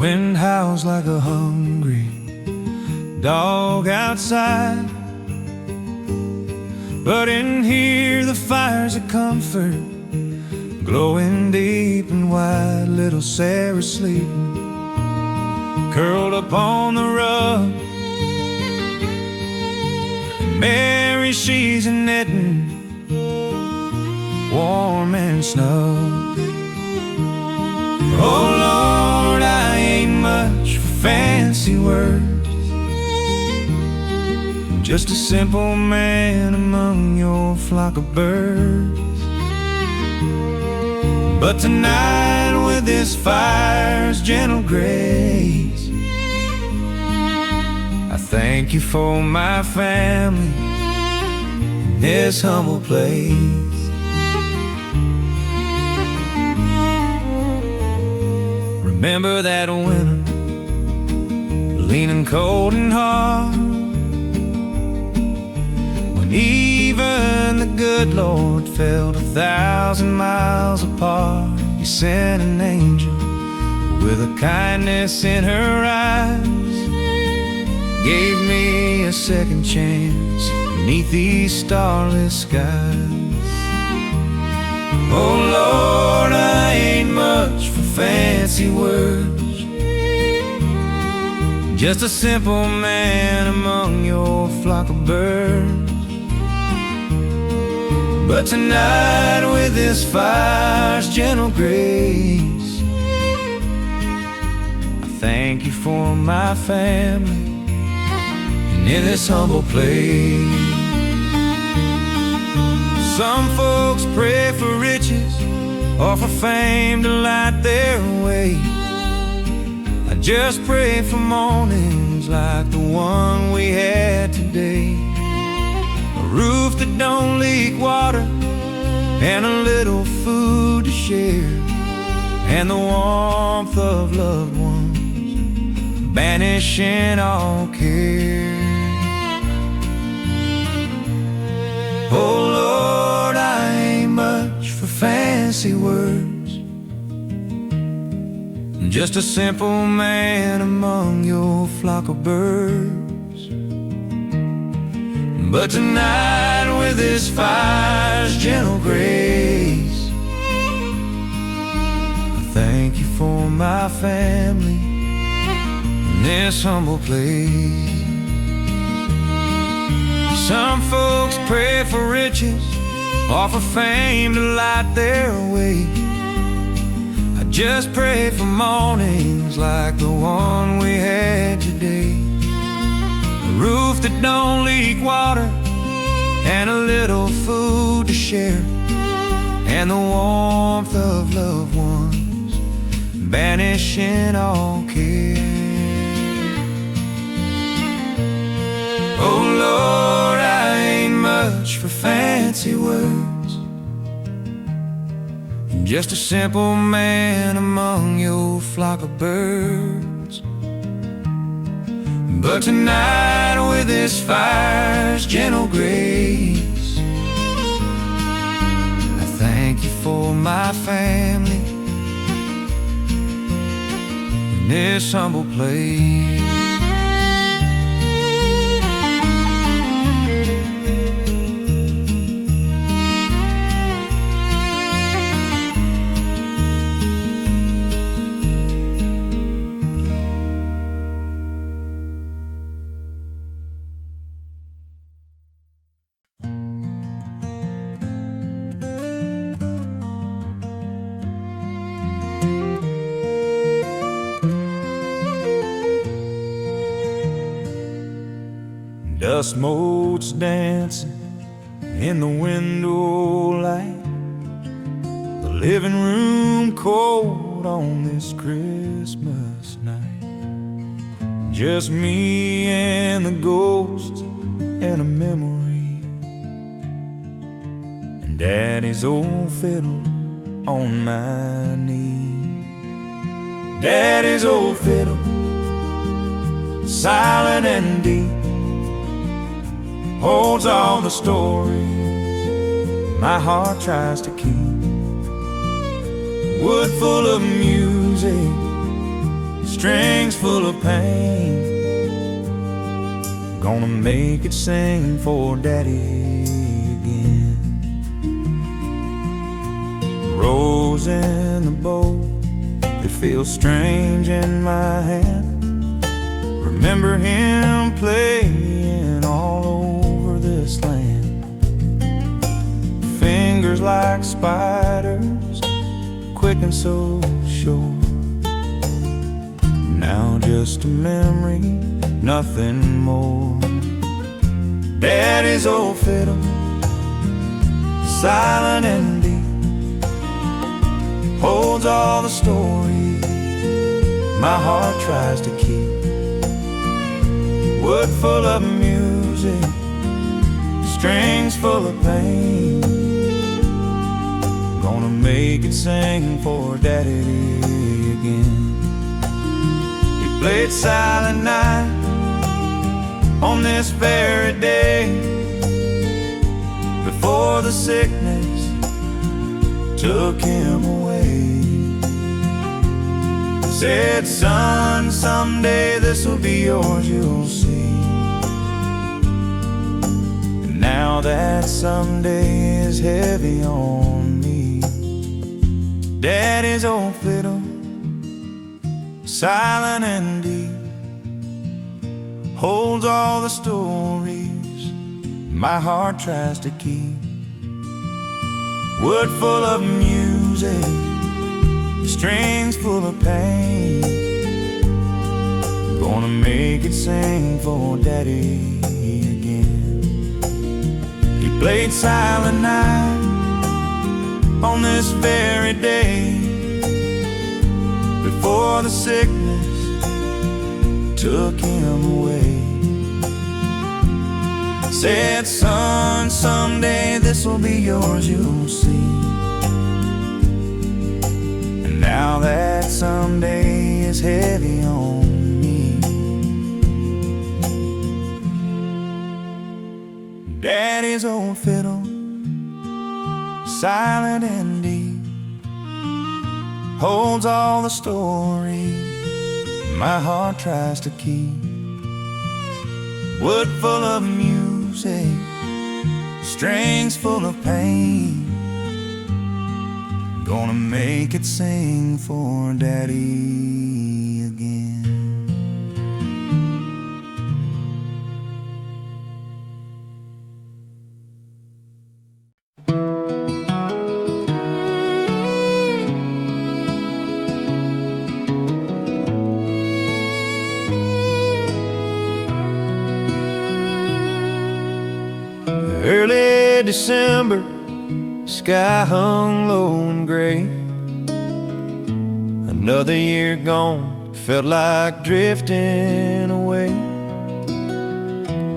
wind howls like a hungry dog outside, but in here the fire's a comfort, glowing deep and wide. Little Sarah's sleeping, curled up on the rug, and Mary, she's a knitting, warm and snug. Oh Lord, I ain't much for fancy words, I'm just a simple man among your flock of birds. But tonight with this fire's gentle grace, I thank you for my family in this humble place. Remember that winter, leaning cold and hard, when even the good Lord felt 1,000 miles apart. You sent an angel with a kindness in her eyes, gave me a second chance beneath these starless skies. Oh Lord, I ain't much for fancy words, just a simple man among your flock of birds. But tonight with this fire's gentle grace, I thank you for my family and in this humble place. Some folks pray for riches or for fame to light their way. I just pray for mornings like the one we had today. A roof that don't leak water, and a little food to share, and the warmth of loved ones banishing all care. Oh Lord, I ain't much for fancy words, I'm just a simple man among your flock of birds. But tonight with this fire's gentle grace, I thank you for my family in this humble place. Some folks pray for riches or for fame to light their way. I just pray for mornings like the one we had today. A roof that don't leak water, and a little food to share, and the warmth of loved ones banishing all care. Oh Lord, I ain't much for fancy words, I'm just a simple man among your flock of birds. But tonight with this fire's gentle grace, I thank you for my family in this humble place. Dust motes dancing in the window light, the living room cold on this Christmas night. Just me and the ghost and a memory, and Daddy's old fiddle on my knee. Daddy's old fiddle, silent and deep, holds all the story my heart tries to keep. Wood full of music, strings full of pain. Gonna make it sing for Daddy again. Rose in the bowl, it feels strange in my hand. Remember him playing all over this land. Fingers like spiders, quick and so sure. Now just a memory, nothing more. Daddy's old fiddle, silent and deep, holds all the stories my heart tries to keep. Wood full of music, strings full of pain. Gonna make it sing for Daddy again. He played Silent Night on this very day, before the sickness took him away. Said, son, someday this'll be yours, you'll see. And now that someday is heavy on me. Daddy's old fiddle, silent and deep, holds all the stories my heart tries to keep. Wood full of music, strings full of pain. Gonna make it sing for Daddy again. He played Silent Night on this very day, before the sickness took him away. Said, son, someday this'll be yours, you'll see. And now that someday is heavy on me. Daddy's old fiddle, silent and deep, holds all the stories my heart tries to keep. Wood full of music, strings full of pain. Gonna make it sing for Daddy again. Early December, sky hung low and gray. Another year gone, felt like drifting away.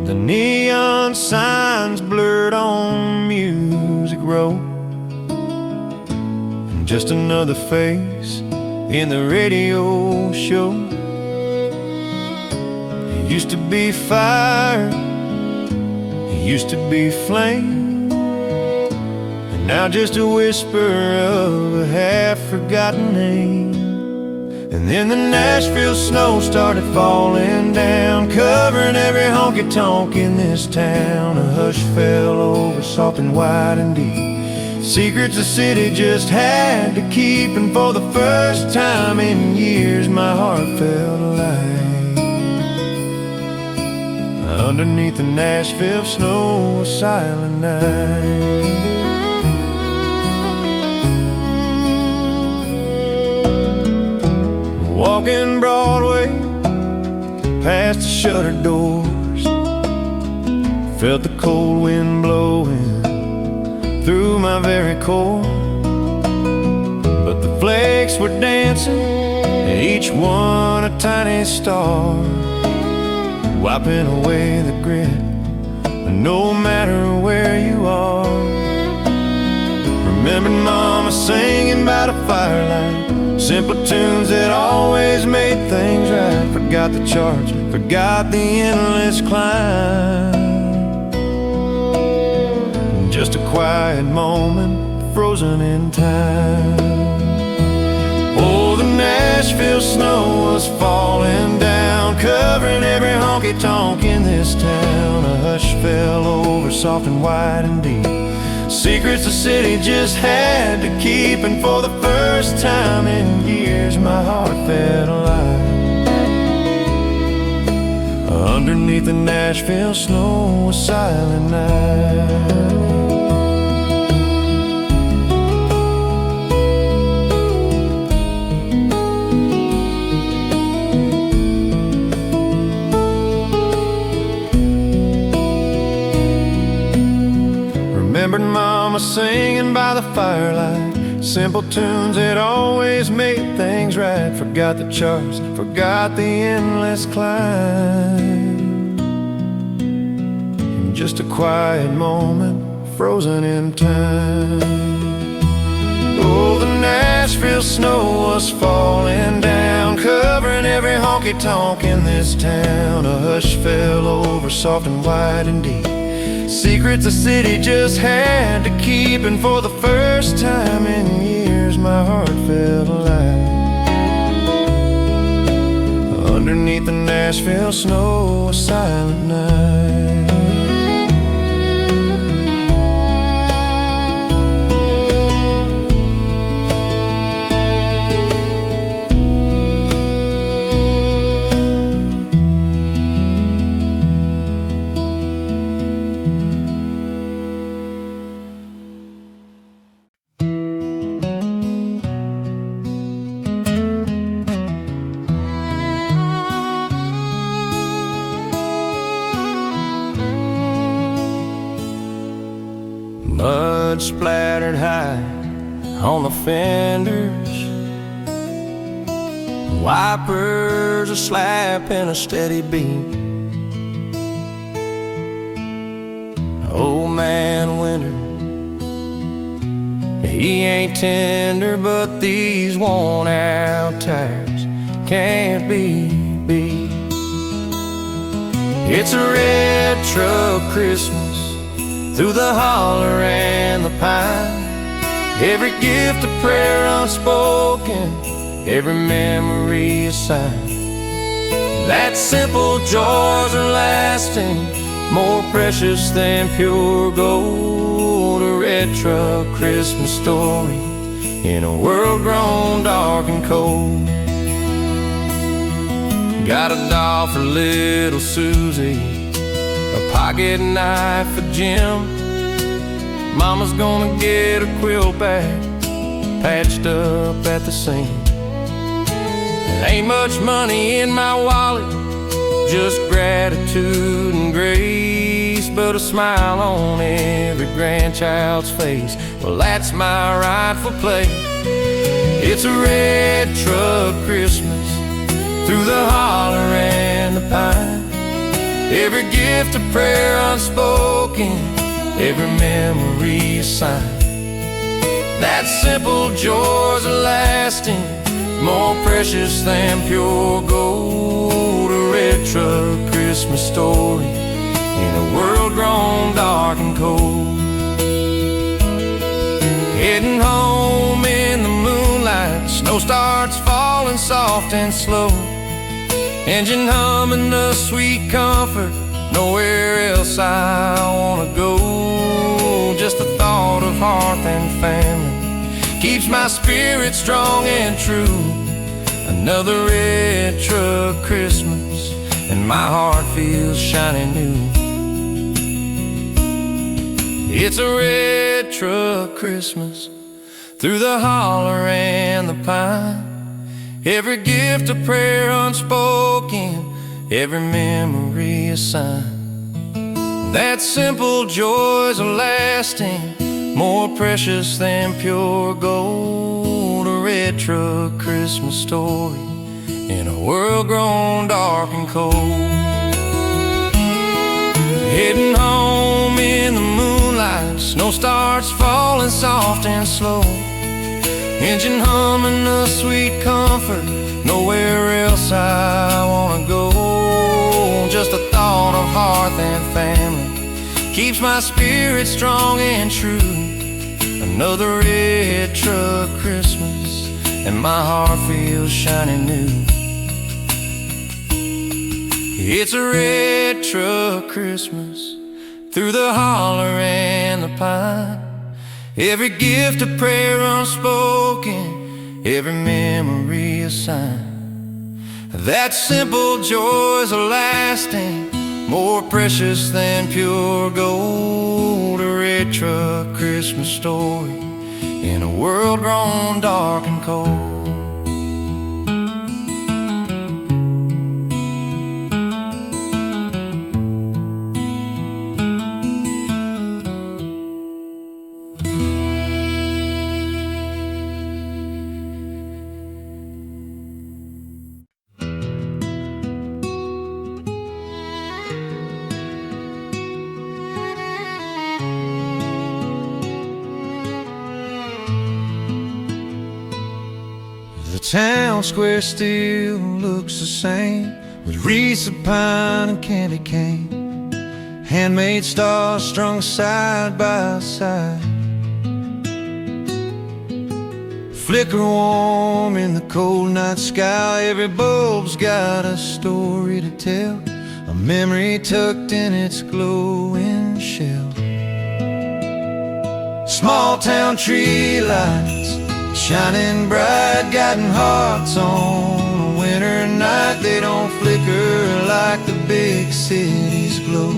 The neon signs blurred on Music Row, and just another face in the radio show. It used to be fire, used to be flame, and now just a whisper of a half-forgotten name. And then the Nashville snow started falling down, covering every honky-tonk in this town. A hush fell over soft and wide and deep, secrets the city just had to keep. And for the first time in years, my heart felt alive. Underneath the Nashville snow, a silent night. Walking Broadway, past the shuttered doors, felt the cold wind blowing through my very core. But the flakes were dancing, each one a tiny star, wiping away the grit, no matter where you are. Remembered Mama singing by the firelight, simple tunes that always made things right. Forgot the charts, forgot the endless climb. Just a quiet moment, frozen in time. Oh, the Nashville snow was falling down, covering every honky-tonk in this town. A hush fell over soft and wide and deep, secrets the city just had to keep. And for the first time in years, my heart felt alive. Underneath the Nashville snow, a silent night. Remembered Mama singing by the firelight, simple tunes that always made things right. Forgot the charts, forgot the endless climb. In just a quiet moment, frozen in time. Oh, the Nashville snow was falling down, covering every honky-tonk in this town. A hush fell over soft and wide and deep, secrets the city just had to keep. And for the first time in years, my heart felt alive. Underneath the Nashville snow, a silent night. Mud splattered high on the fenders, wipers are slapping a steady beat. Old man Winter, he ain't tender, but these worn out tires can't be beat. It's a red truck Christmas through the holler and the pine. Every gift of prayer unspoken, every memory a sign. That simple joys are lasting, more precious than pure gold. A red truck Christmas story in a world grown dark and cold. Got a doll for little Susie, a pocket knife for Jim. Mama's gonna get a quilt back, patched up at the seam. There ain't much money in my wallet, just gratitude and grace, but a smile on every grandchild's face. Well, that's my rightful place. It's a red truck Christmas through the holler and the pine. Every gift of prayer unspoken, every memory a sign. That simple joys are lasting, more precious than pure gold. A red truck Christmas story in a world grown dark and cold. Heading home in the moonlight, snow starts falling soft and slow. Engine humming the sweet comfort, nowhere else I wanna go. Just the thought of hearth and family keeps my spirit strong and true. Another red truck Christmas and my heart feels shiny new. It's a red truck Christmas through the holler and the pine. Every gift of prayer unspoken, every memory a sign. That simple joys are lasting, more precious than pure gold. A red truck Christmas story in a world grown dark and cold. Heading home in the moonlight, snow starts falling soft and slow. Engine humming a sweet comfort, nowhere else I wanna go. Just the thought of hearth and family keeps my spirit strong and true. Another red truck Christmas and my heart feels shiny new. It's a red truck Christmas through the holler and the pine. Every gift a prayer unspoken, every memory a sign. That simple joy's a lasting, more precious than pure gold. A red truck Christmas story in a world grown dark and cold. The town square still looks the same, with wreaths of pine and candy cane, handmade stars strung side by side, flicker warm in the cold night sky. Every bulb's got a story to tell, a memory tucked in its glowing shell. Small town tree lights shining bright, guiding hearts on a winter night. They don't flicker like the big cities glow,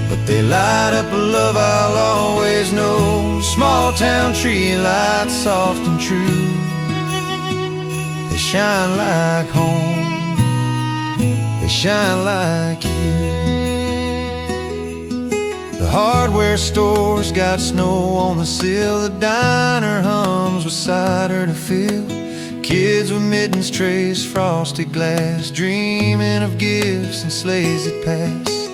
but they light up a love I'll always know. Small town tree lights, soft and true, they shine like home, they shine like you. The hardware store's got snow on the sill, the diner hums with cider to fill. Kids with mittens, trays, frosted glass, dreaming of gifts and sleighs that pass.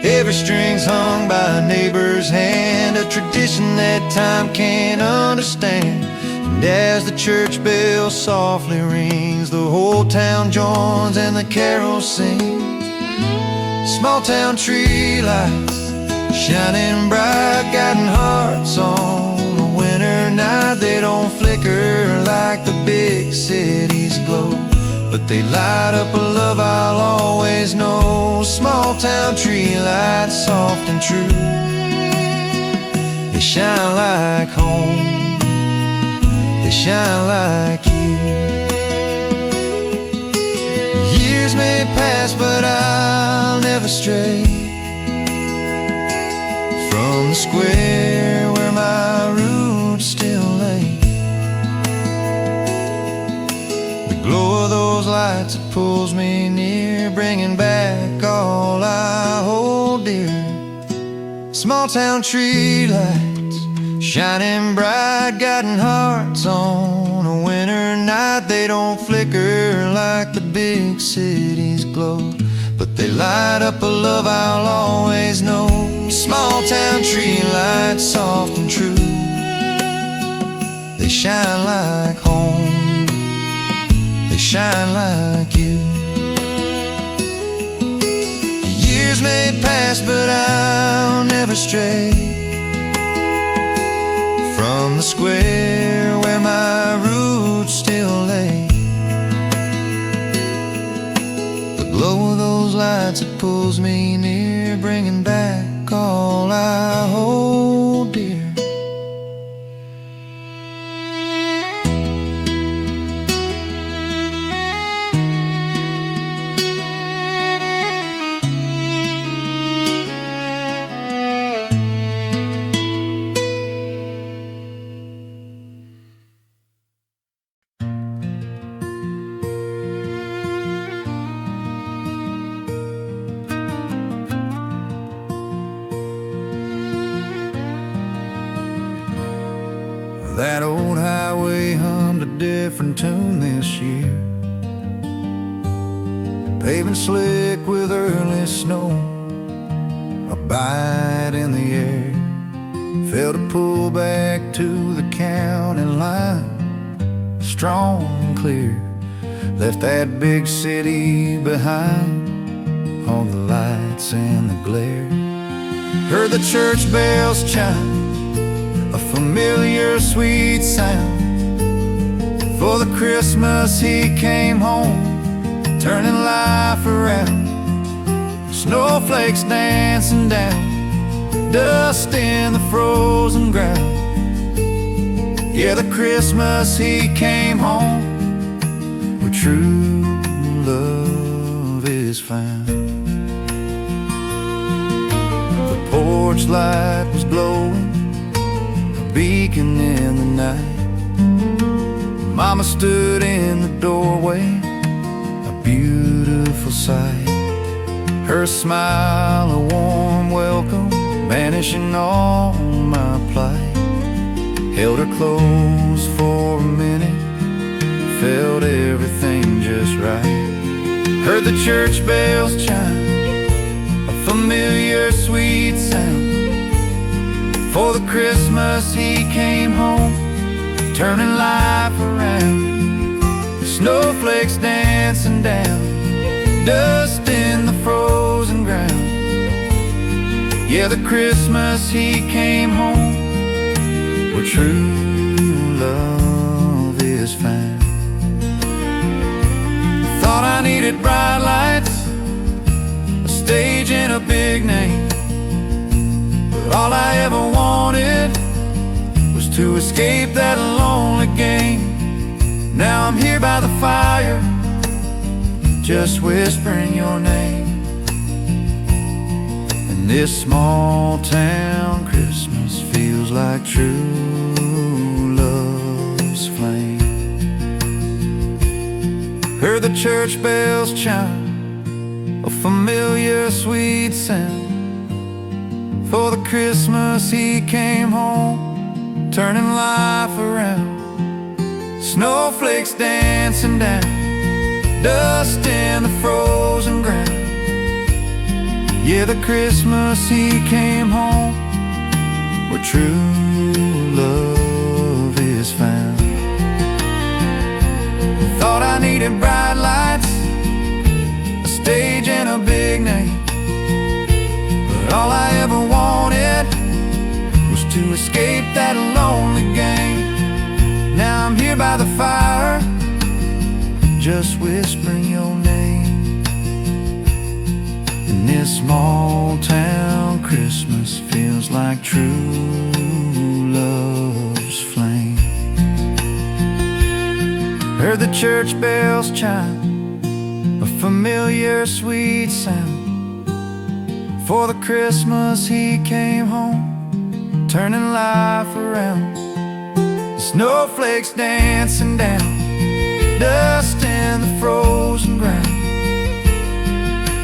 Every string's hung by a neighbor's hand, a tradition that time can't understand. And as the church bell softly rings, the whole town joins and the carol sings. Small town tree lights shining bright, guiding hearts on a winter night. They don't flicker like the big cities glow, but they light up a love I'll always know. Small town tree lights, soft and true, they shine like home, they shine like you. Years may pass, but I'll never stray from the square where my roots still lay. The glow of those lights, it pulls me near, bringing back all I hold dear. Small town tree lights shining bright, guiding hearts on a winter night. They don't flicker like the big cities glow, but they light up a love I'll always know. Small town tree lights, soft and true, they shine like home, they shine like you. Years may pass, but I'll never stray from the square where my roots still lay. The glow of those lights, it pulls me near, bringing back all I hold dear. That old highway hummed a different tune this year, paving slick with early snow, a bite in the air. Felt a pull back to the county line, strong and clear. Left that big city behind, all the lights and the glare. Heard the church bells chime, a familiar sweet sound. For the Christmas he came home, turning life around. Snowflakes dancing down, dust in the frozen ground. Yeah, the Christmas he came home, where true love is found. The porch light was glowing, a beacon in the night. Mama stood in the doorway, a beautiful sight. Her smile, a warm welcome, banishing all my plight. Held her close for a minute, felt everything just right. Heard the church bells chime, a familiar sweet sound. For the Christmas he came home, turning life around. Snowflakes dancing down, dust in the frozen ground. Yeah, the Christmas he came home, where true love is found. Thought I needed bright lights, a stage and a big name, but all I ever wanted was to escape that lonely game. Now I'm here by the fire, just whispering your name. And this small town Christmas feels like true love's flame. Heard the church bells chime, a familiar sweet sound. For the Christmas he came home, turning life around. Snowflakes dancing down, dust in the frozen ground. Yeah, the Christmas he came home, where true love is found. Thought I needed bright lights, a stage and a big name, but all I ever wanted was to escape that lonely game. Now I'm here by the fire, just whispering your name. And this small town Christmas feels like true love's flame. Heard the church bells chime, a familiar sweet sound. For the Christmas he came home, turning life around. Snowflakes dancing down, dust in the frozen ground.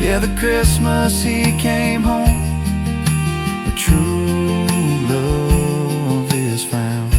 Yeah, the Christmas he came home, where true love is found.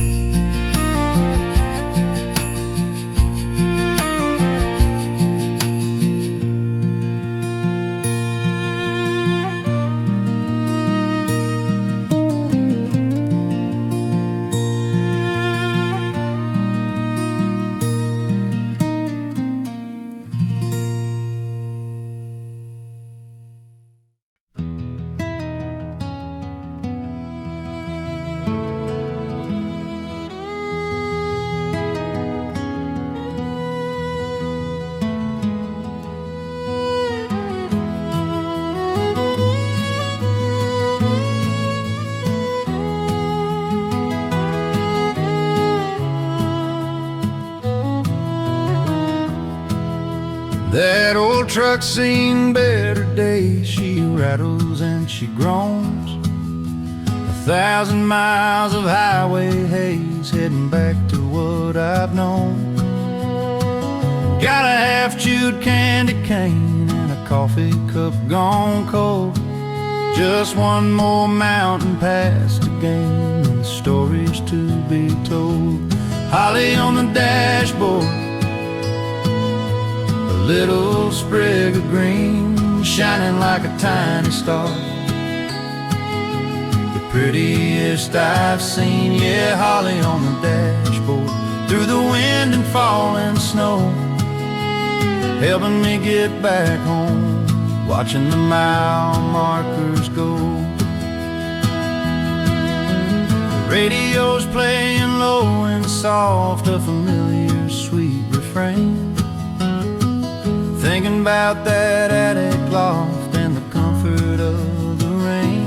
That old truck's seen better days. She rattles and she groans, 1,000 miles of highway haze, heading back to what I've known. Got a half-chewed candy cane and a coffee cup gone cold. Just one more mountain pass to gain, and the stories to be told. Holly on the dashboard, little sprig of green shining like a tiny star. The prettiest I've seen, yeah, holly on the dashboard. Through the wind and falling snow, helping me get back home, watching the mile markers go. The radio's playing low and soft, a familiar sweet frame, thinking about that attic loft and the comfort of the rain.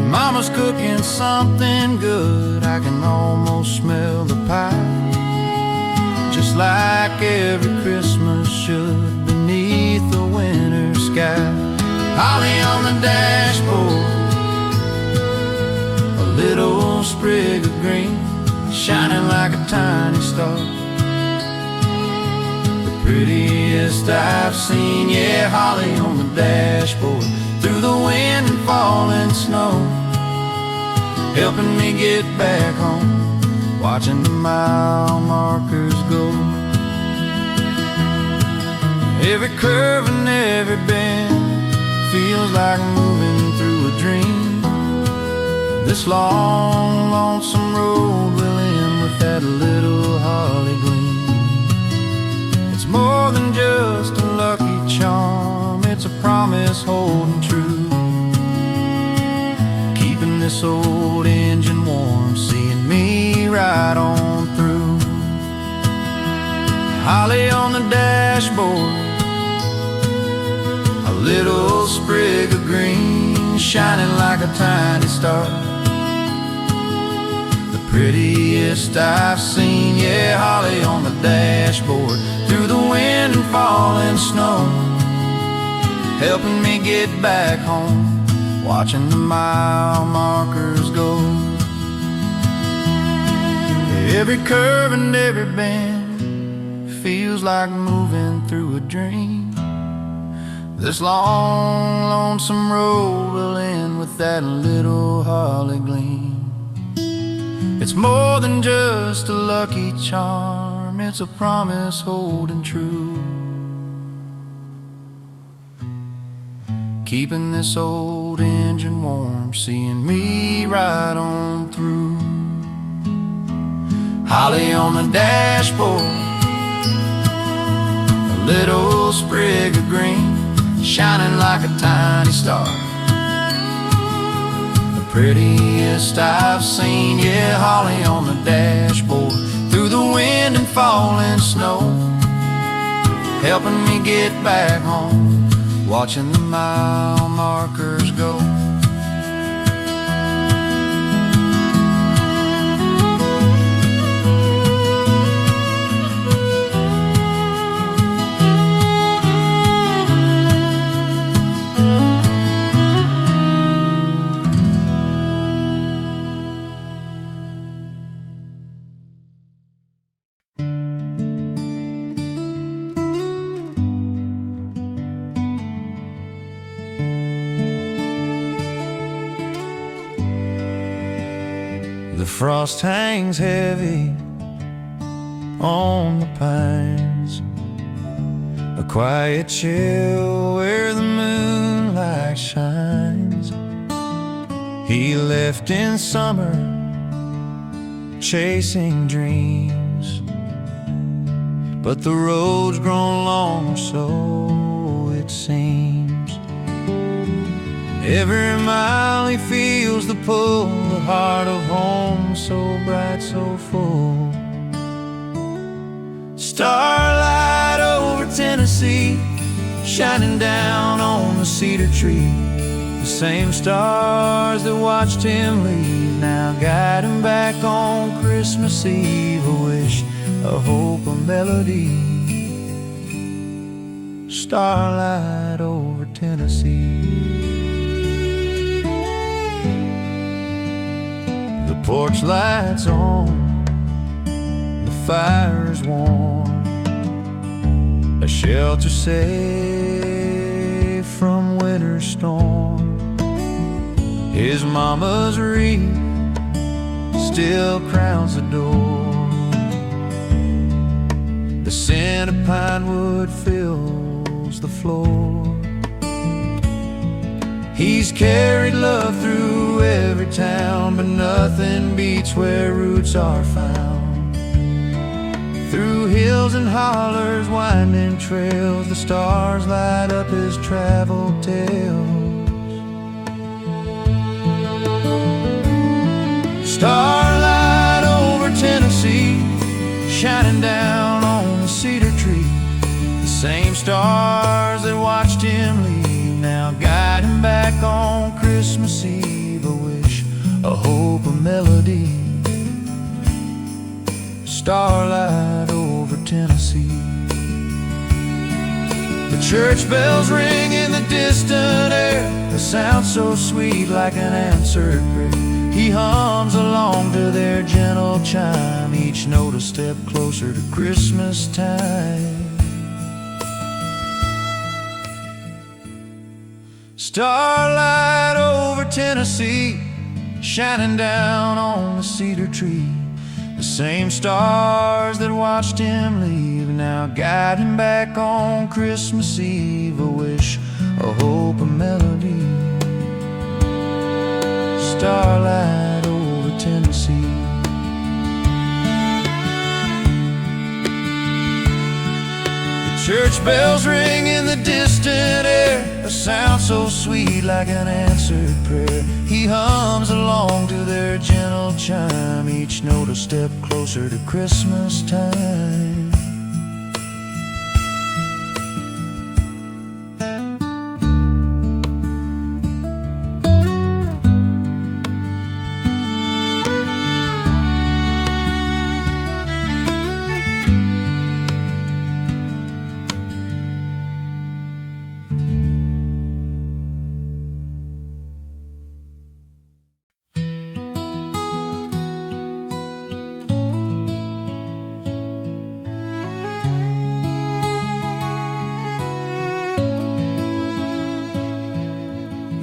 Mama's cooking something good, I can almost smell the pie, just like every Christmas should beneath the winter sky. Holly on the dashboard, a little sprig of green shining like a tiny star, the prettiest I've seen. Yeah, holly on the dashboard, through the wind and falling snow, helping me get back home, watching the mile markers go. Every curve and every bend feels like moving through a dream. This long, lonesome road will end with that little holly gleam. It's more than just a lucky charm, it's a promise holding true, keeping this old engine warm, seeing me right on through. Holly on the dashboard, a little sprig of green shining like a tiny star, the prettiest I've seen. Yeah, holly on the dashboard, through the wind and falling snow, helping me get back home, watching the mile markers go. Every curve and every bend feels like moving through a dream. This long, lonesome road will end with that little holly gleam. It's more than just a lucky charm, it's a promise holding true, keeping this old engine warm, seeing me right on through. Holly on the dashboard, a little sprig of green shining like a tiny star, the prettiest I've seen. Yeah, holly on the dashboard, through the wind and falling snow, helping me get back home, watching the mile markers go. The frost hangs heavy on the pines, a quiet chill where the moonlight shines. He left in summer, chasing dreams, but the road's grown longer, so it seems. Every mile he feels the pull, the heart of home so bright, so full. Starlight over Tennessee, shining down on the cedar tree. The same stars that watched him leave now guide him back on Christmas Eve. A wish, a hope, a melody. Starlight over Tennessee. The porch light's on, the fire's warm, a shelter safe from winter's storm. His mama's wreath still crowns the door. The scent of pine wood fills the floor. He's carried love through every town, but nothing beats where roots are found. Through hills and hollers, winding trails, the stars light up his travel tales. Starlight over Tennessee, shining down stars that watched him leave now guide him back on Christmas Eve. A wish, a hope, a melody. Starlight over Tennessee. The church bells ring in the distant air, a sound so sweet like an answered prayer. He hums along to their gentle chime, each note a step closer to Christmas time. Starlight over Tennessee, shining down on the cedar tree. The same stars that watched him leave now guide him back on Christmas Eve. A wish, a hope, a melody. Starlight over Tennessee. The church bells ring in the distant air, a sound so sweet like an answered prayer. He hums along to their gentle chime, each note a step closer to Christmas time.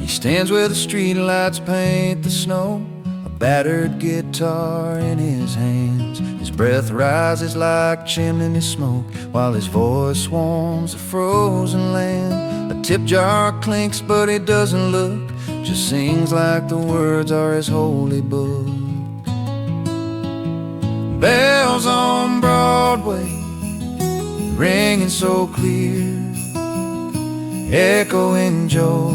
Stands where the streetlights paint the snow, a battered guitar in his hands. His breath rises like chimney smoke, while his voice warms the frozen land. A tip jar clinks, but he doesn't look, just sings like the words are his holy book. Bells on Broadway, ringing so clear, echoing joy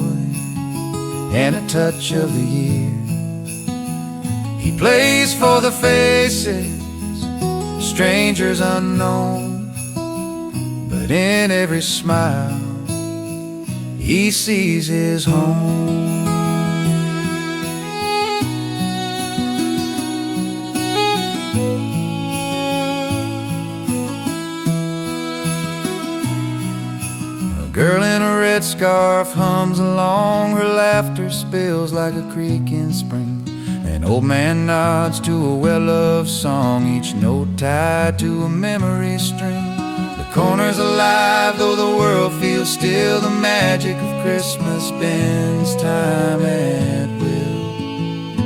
and a touch of the year. He plays for the faces, strangers unknown, but in every smile he sees his home. Girl in a red scarf hums along, her laughter spills like a creek in spring. An old man nods to a well-loved song, each note tied to a memory string. The corner's alive, though the world feels still. The magic of Christmas bends time at will.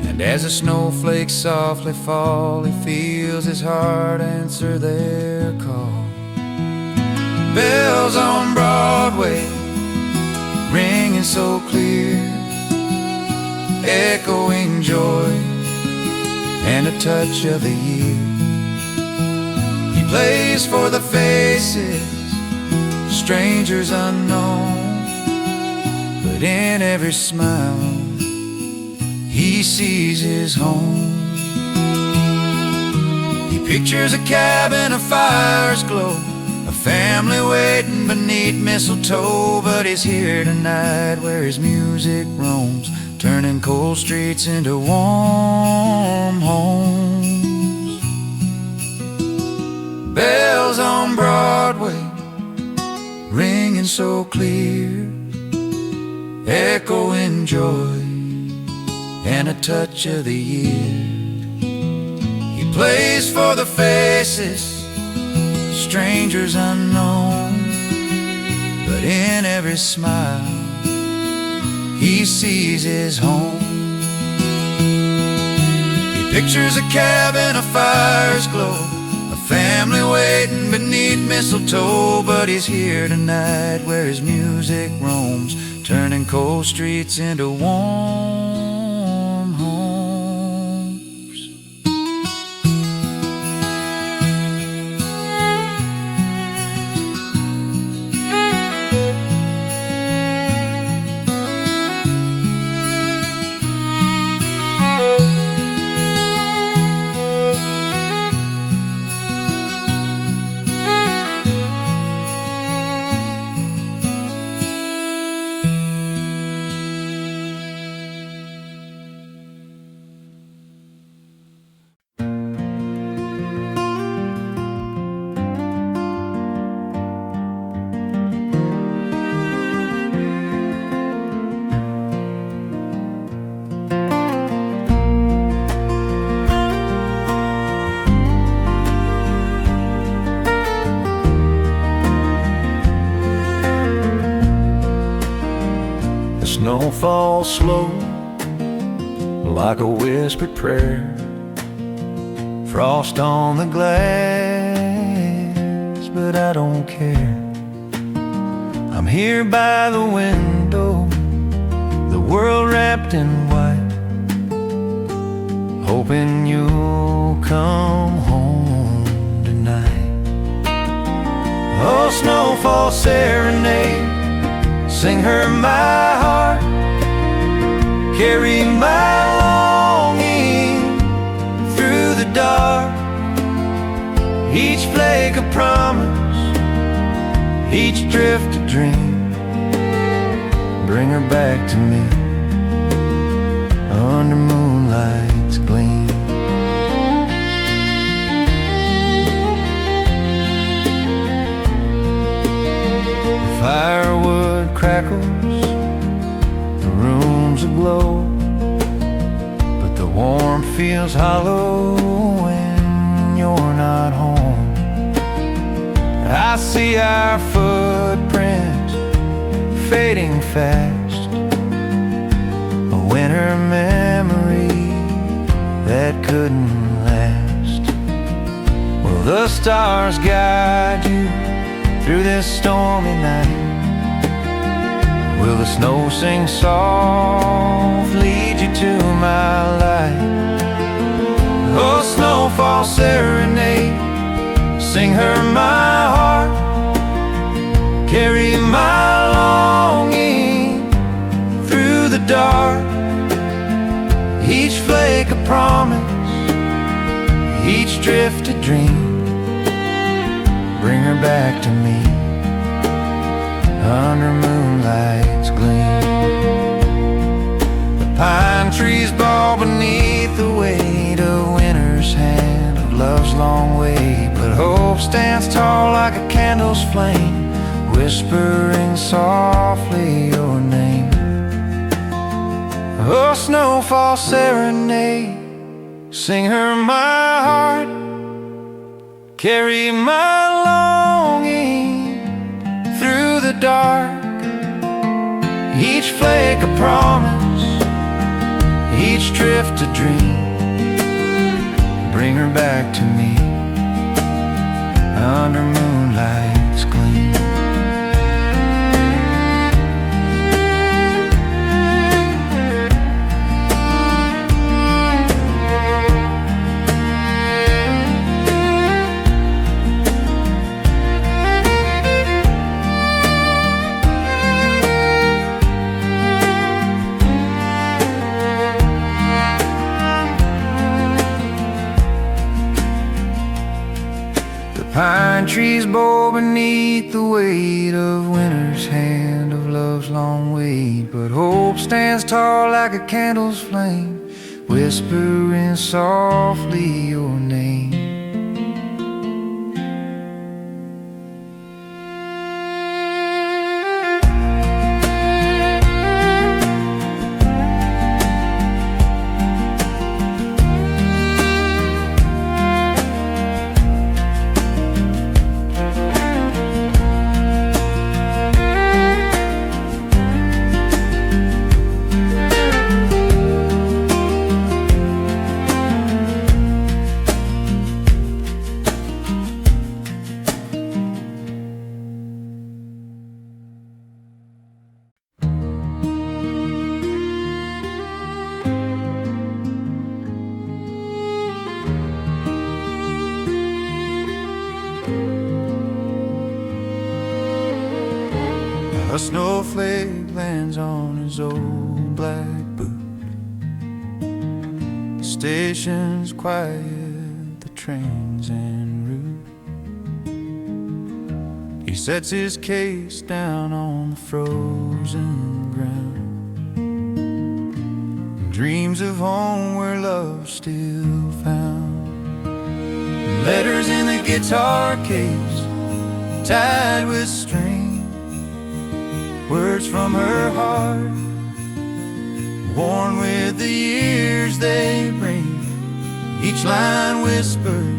And as the snowflakes softly fall, he feels his heart answer their call. Bells on Broadway, ringing so clear, echoing joy and a touch of the year. He plays for the faces, strangers unknown, but in every smile he sees his home. He pictures a cabin, a fire's glow, a family waiting beneath mistletoe, but he's here tonight where his music roams, turning cold streets into warm homes. Bells on Broadway, ringing so clear, echoing joy and a touch of the year. He plays for the faces, strangers unknown, but in every smile he sees his home. He pictures a cabin, a fire's glow, a family waiting beneath mistletoe, but he's here tonight where his music roams, turning cold streets into warm homes. snow falls slow, like a whispered prayer. Frost on the glass, but I don't care. I'm here by the window, the world wrapped in white, hoping you'll come home tonight. Oh, Snowfall Serenade, sing her my heart, carry my longing through the dark. Each flake a promise, each drift a dream, bring her back to me under moonlight's gleam. The firewood crackles, the room's aglow, but the warmth feels hollow when you're not home. I see our footprints fading fast, a winter memory that couldn't last. Will the stars guide you through this stormy night? Will the snow sing soft, lead you to my light? Oh, Snowfall Serenade, sing her my heart, carry my longing through the dark. Each flake a promise, each drift a dream, bring her back to me under moonlight's gleam. The pine trees bow beneath the weight of winter's hand, of love's long way, but hope stands tall like a candle's flame, whispering softly your name. Oh, Snowfall Serenade, sing her my heart, carry my longing through the dark. Each flake a promise, each drift a dream, bring her back to me under moonlight's gleam. Pine trees bow beneath the weight of winter's hand, of love's long wait, but hope stands tall like a candle's flame, whispering softly your name. A snowflake lands on his old black boot. The station's quiet, the train's en route. He sets his case down on the frozen ground and dreams of home where love's still found. Letters in the guitar case, tied with string, words from her heart, worn with the years they bring. Each line whispers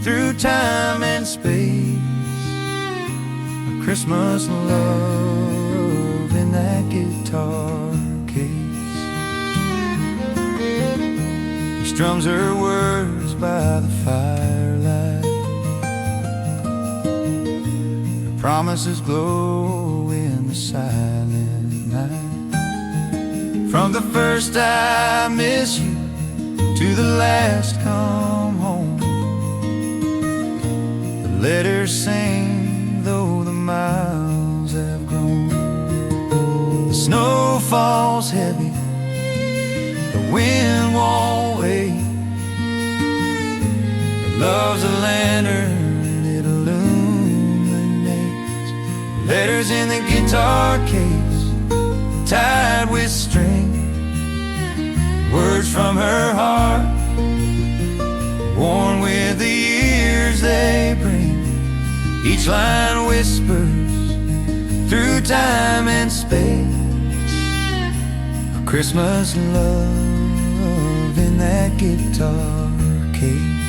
through time and space, a Christmas love in that guitar case. He strums her words by the firelight. Her promises glow in the silent night. From the first I miss you to the last come home, the letters sing though the miles have grown. The snow falls heavy, the wind won't wait. But love's a lantern, it illuminates. Letters in the guitar case, tied with string. Words from her heart, worn with the years they bring. Each line whispers through time and space. A Christmas love in that guitar case.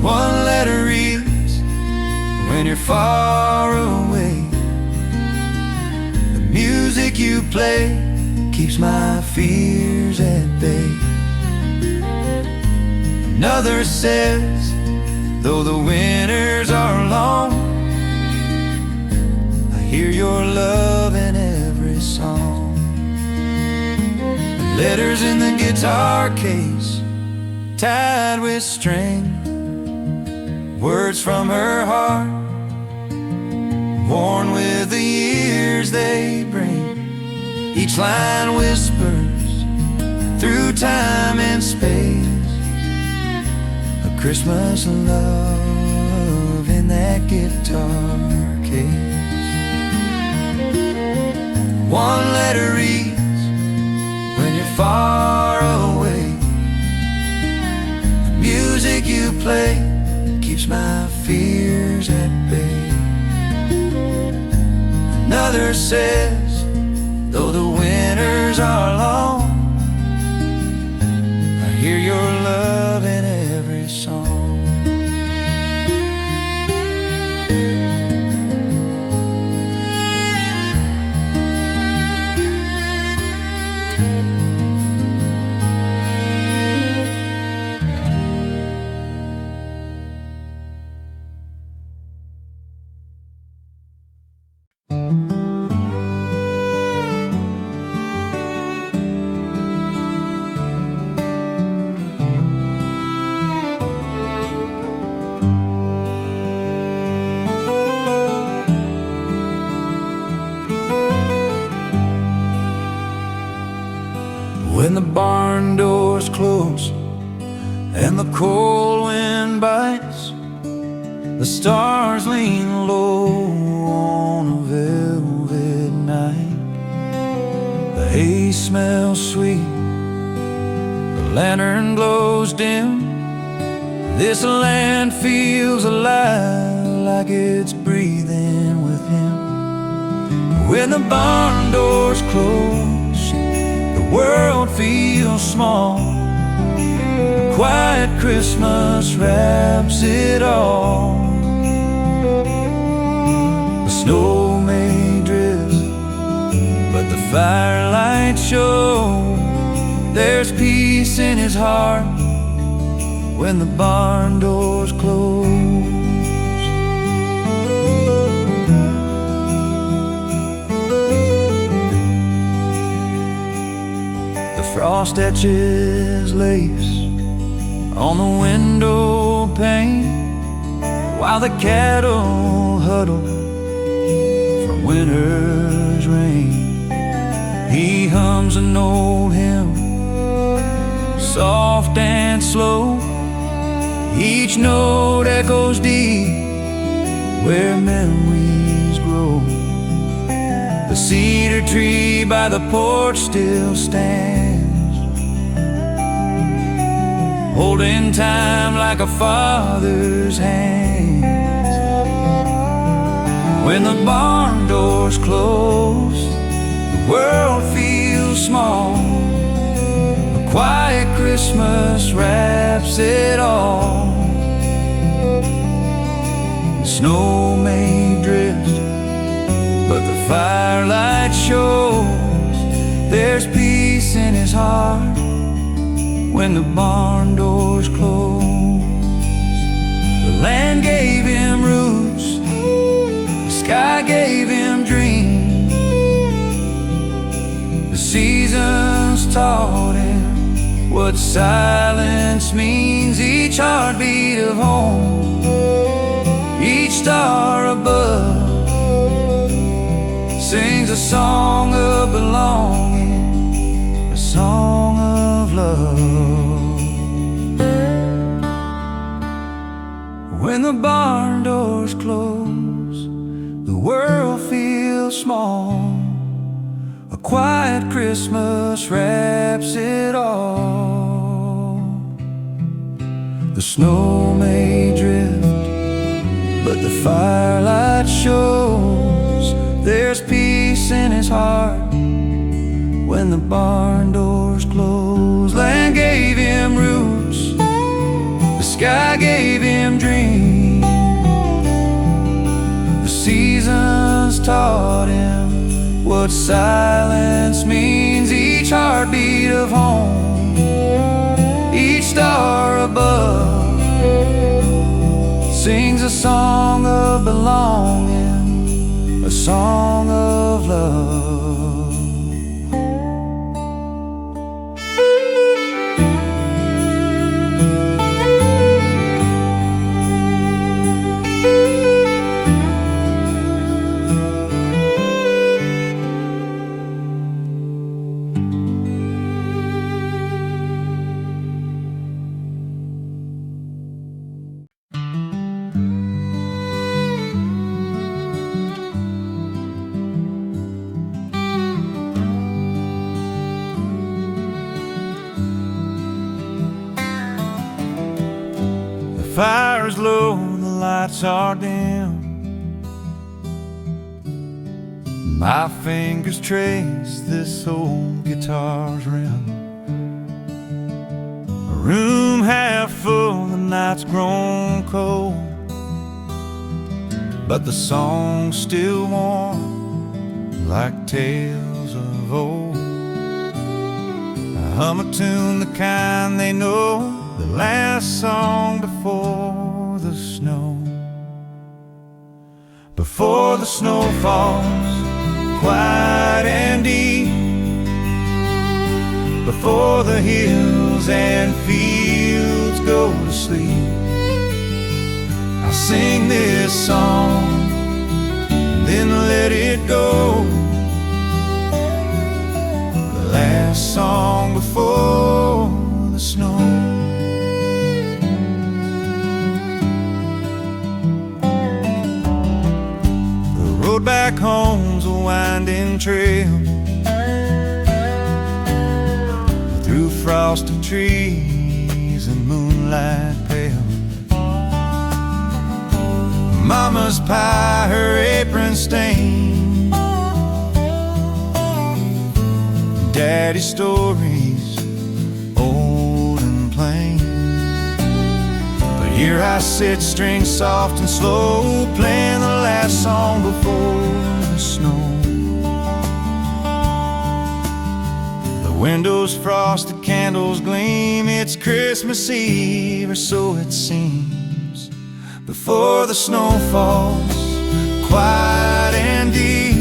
One letter reads when you're far away. The music you play keeps my fears at bay. Another says, though the winters are long, I hear your love in every song. And letters in the guitar case, tied with string. Words from her heart, worn with the years they bring. Each line whispers through time and space. A Christmas love in that guitar case. One letter reads when you're far away. The music you play keeps my fears at bay. Another says, though the winters are long, I hear your love in every song. When the barn doors close and the cold wind bites, the stars lean low on a velvet night. The hay smells sweet, the lantern glows dim. This land feels alive, like it's breathing with him. When the barn doors close, the world feels small. Quiet Christmas wraps it all. The snow may drift, but the firelight shows there's peace in his heart when the barn doors close. Frost etches lace on the window pane, while the cattle huddle from winter's rain. He hums an old hymn, soft and slow. Each note echoes deep where memories grow. The cedar tree by the porch still stands, holding time like a father's hand. When the barn doors close, the world feels small. A quiet Christmas wraps it all. The snow may drift, but the firelight shows there's peace in his heart when the barn doors close. The land gave him roots, the sky gave him dreams. The seasons taught him what silence means. Each heartbeat of home, each star above, sings a song of belonging, a song of love. When the barn doors close, the world feels small. A quiet Christmas wraps it all. The snow may drift, but the firelight shows there's peace in his heart when the barn doors close. Land gave him roots, the sky gave him dreams. The seasons taught him what silence means. Each heartbeat of home, each star above, sings a song of belonging, a song of love. The fire's low, the lights are dim. My fingers trace this old guitar's rim. A room half full, the night's grown cold, but the song's still warm like tales of old. I hum a tune, the kind they know, the last song before the snow. Before the snow falls quiet and deep, before the hills and fields go to sleep, I'll sing this song, then let it go. The last song before the snow. Road back home's a winding trail through frosted trees and moonlight pale. Mama's pie, her apron stained, Daddy's stories old and plain. But here I sit, strings soft and slow, playing the last song before the snow. The windows frost, the candles gleam. It's Christmas Eve, or so it seems. Before the snow falls quiet and deep,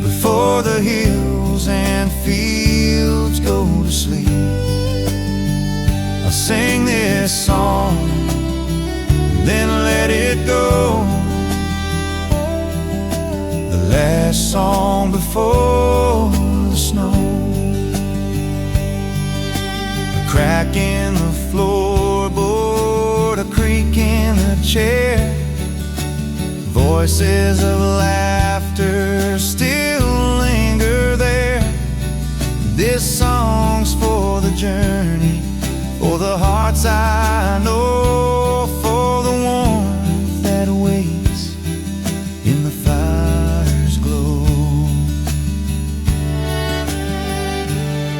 before the hills and fields go to sleep, I'll sing this song, then let it go. The last song before the snow. A crack in the floorboard, a creak in the chair, voices of laughter still linger there. This song's for the journey, for the hearts I know, for the warmth that waits in the fire's glow.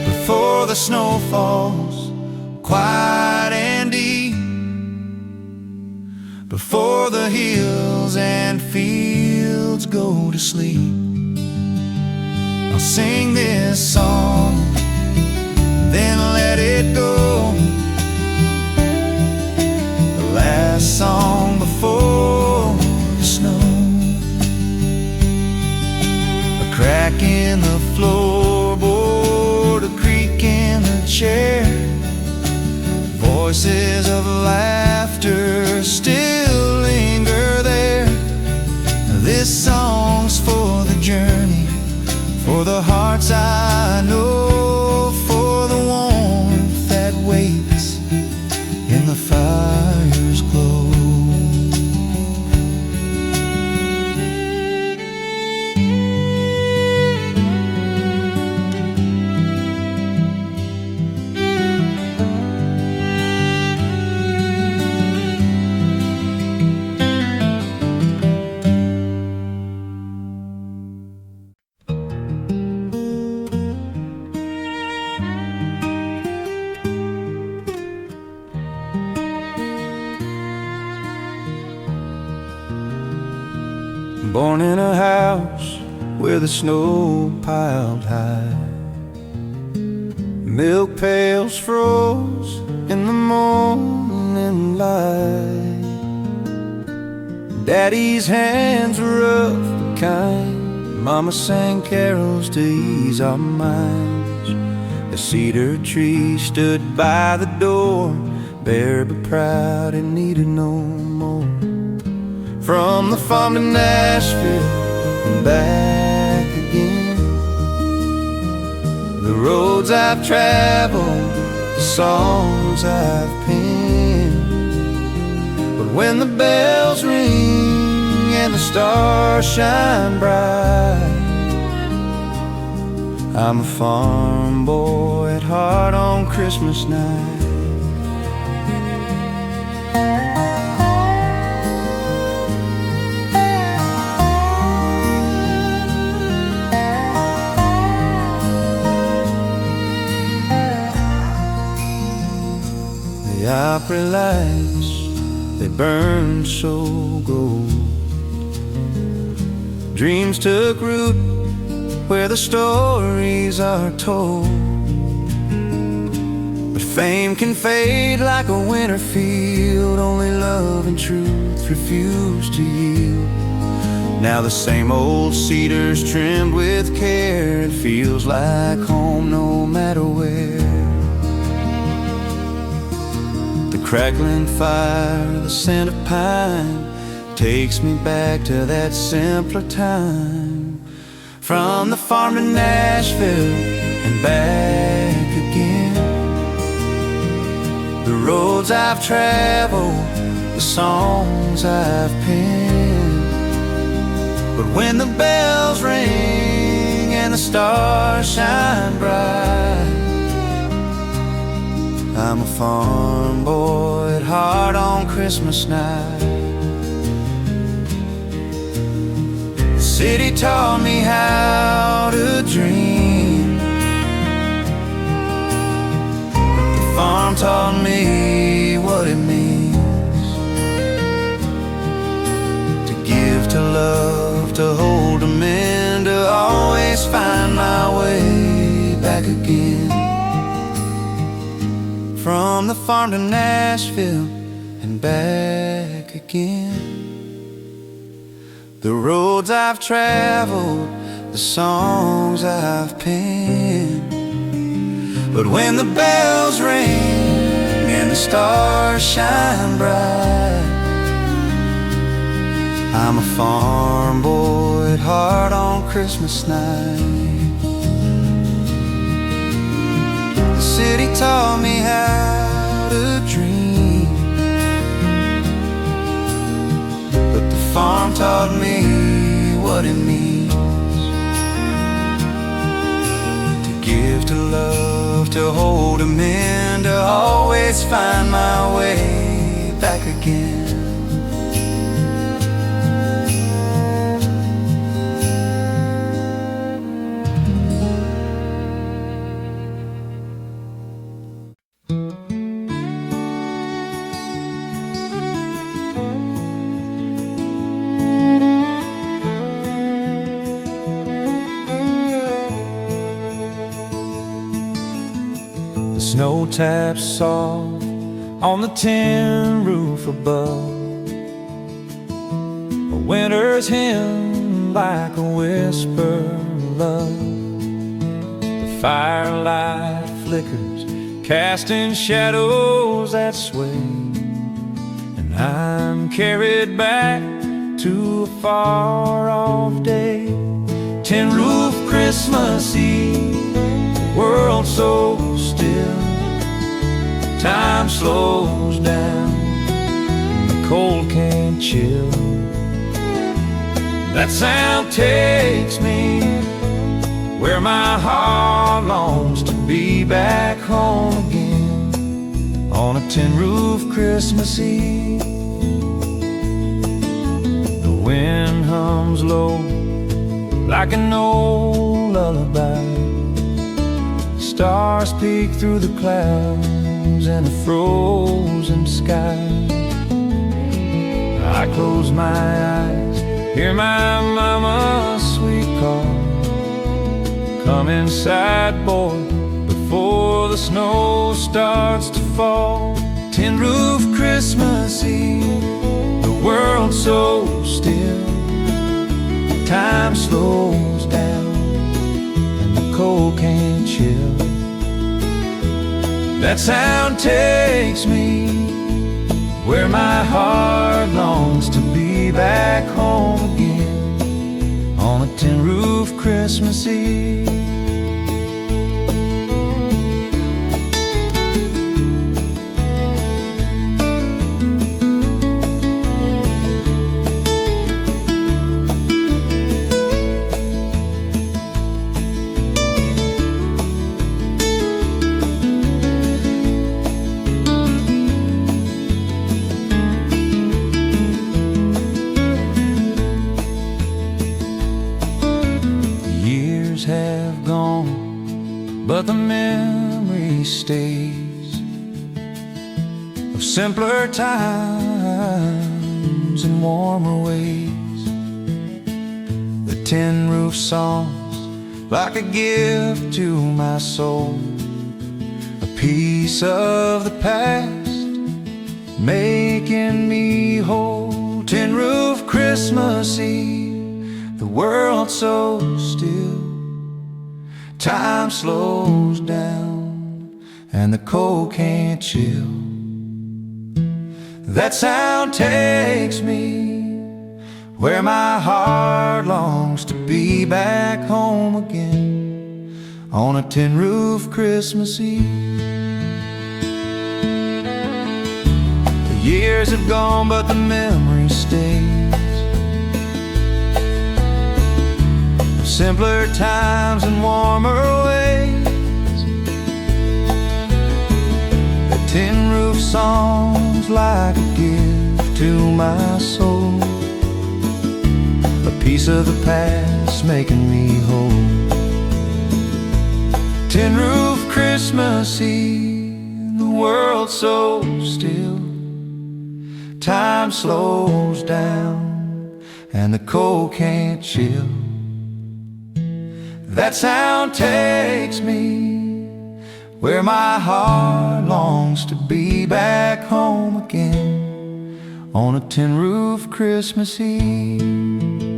Before the snow falls quiet and deep, before the hills and fields fields go to sleep. I'll sing this song, then let it go. The last song before the snow. A crack in the floorboard, a creak in the chair, voices of laughter still linger there. This song's for the journey, for the hearts I know, for the warmth that waits in the fire's glow. Born in a house where the snow piled high, milk pails froze in the morning light. Daddy's hands were rough but kind, Mama sang carols to ease our minds. The cedar tree stood by the door, bare but proud and needed no more. From the farm to Nashville and back again, the roads I've traveled, the songs I've penned. But when the bells ring and the stars shine bright, I'm a farm boy at heart on Christmas night. The opera lights, they burn so gold. Dreams took root where the stories are told. But fame can fade like a winter field, only love and truth refuse to yield. Now the same old cedars trimmed with care, it feels like home no matter where. The crackling fire, the scent of pine takes me back to that simpler time. From the farm to Nashville and back again, the roads I've traveled, the songs I've penned. But when the bells ring and the stars shine bright, I'm a farm boy at heart on Christmas night. The city taught me how to dream, but the farm taught me what it means to give, to love, to hold, to mend, to always find my way back again. From the farm to Nashville and back again, the roads I've traveled, the songs I've penned. But when the bells ring and the stars shine bright, I'm a farm boy at heart on Christmas night. The city taught me how to dream, but the farm taught me what it means to give, to love, to hold, to mend, to always find my way back again. snow taps soft on the tin roof above. A winter's hymn like a whisper of love. The firelight flickers, casting shadows that sway, and I'm carried back to a far-off day. Tin roof Christmas Eve, world so still. Time slows down, the cold can't chill. That sound takes me where my heart longs to be back home again on a tin roof Christmas Eve. The wind hums low like an old lullaby. Stars peek through the clouds in a frozen sky. I close my eyes, hear my mama's sweet call. Come inside, boy, before the snow starts to fall. Tin roof Christmas Eve, the world so still. Time slows down and the cold can't chill. That sound takes me where my heart longs to be back home again on a tin roof Christmas Eve. Have gone, but the memory stays of simpler times and warmer ways. The tin roof songs like a gift to my soul, a piece of the past making me whole. Tin roof Christmas Eve, the world so still. Time slows down and the cold can't chill. That sound takes me where my heart longs to be back home again on a tin roof Christmas Eve. The years have gone, but the memory stays. Simpler times and warmer ways. The tin roof songs like a gift to my soul, a piece of the past making me whole. Tin roof Christmas Eve, the world so still. Time slows down and the cold can't chill. That sound takes me where my heart longs to be back home again on a tin roof Christmas Eve.